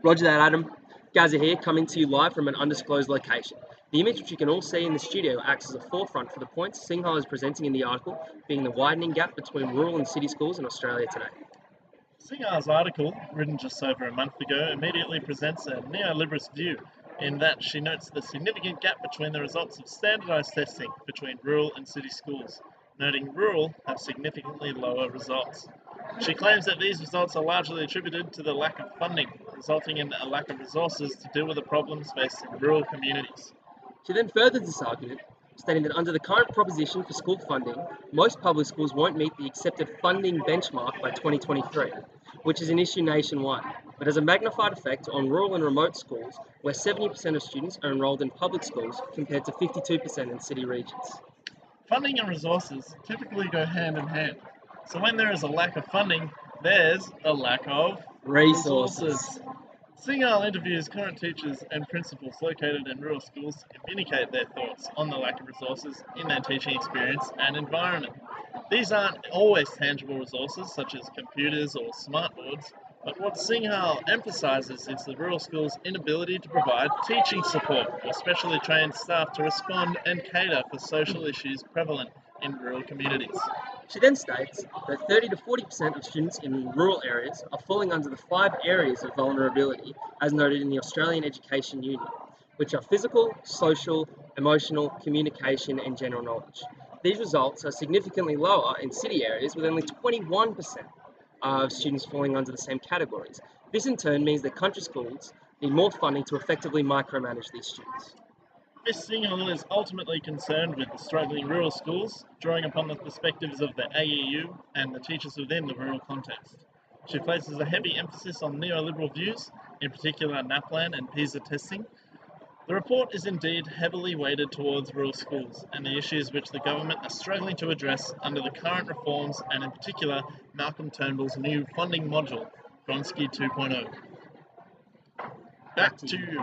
Roger that, Adam. Gaz here, coming to you live from an undisclosed location. The image which you can all see in the studio acts as a forefront for the points Singhal is presenting in the article, being the widening gap between rural and city schools in Australia today. Singhal's article, written just over a month ago, immediately presents a neoliberalist view in that she notes the significant gap between the results of standardised testing between rural and city schools, noting rural have significantly lower results. She claims that these results are largely attributed to the lack of funding, resulting in a lack of resources to deal with the problems faced in rural communities. She then furthers this argument, stating that under the current proposition for school funding, most public schools won't meet the accepted funding benchmark by 2023, which is an issue nationwide, but has a magnified effect on rural and remote schools, where 70% of students are enrolled in public schools compared to 52% in city regions. Funding and resources typically go hand in hand. So when there is a lack of funding, there's a lack of Resources. Singhal interviews current teachers and principals located in rural schools to communicate their thoughts on the lack of resources in their teaching experience and environment. These aren't always tangible resources such as computers or smartboards, but what Singhal emphasises is the rural schools' inability to provide teaching support or specially trained staff to respond and cater for social issues prevalent in rural communities. She then states that 30 to 40% of students in rural areas are falling under the 5 areas of vulnerability as noted in the Australian Education Union, which are physical, social, emotional, communication and general knowledge. These results are significantly lower in city areas with only 21% of students falling under the same categories. This in turn means that country schools need more funding to effectively micromanage these students. Ms. Singhal is ultimately concerned with the struggling rural schools, drawing upon the perspectives of the AEU and the teachers within the rural context. She places a heavy emphasis on neoliberal views, in particular NAPLAN and PISA testing. The report is indeed heavily weighted towards rural schools and the issues which the government are struggling to address under the current reforms and in particular Malcolm Turnbull's new funding module, Gonski 2.0. Back to you.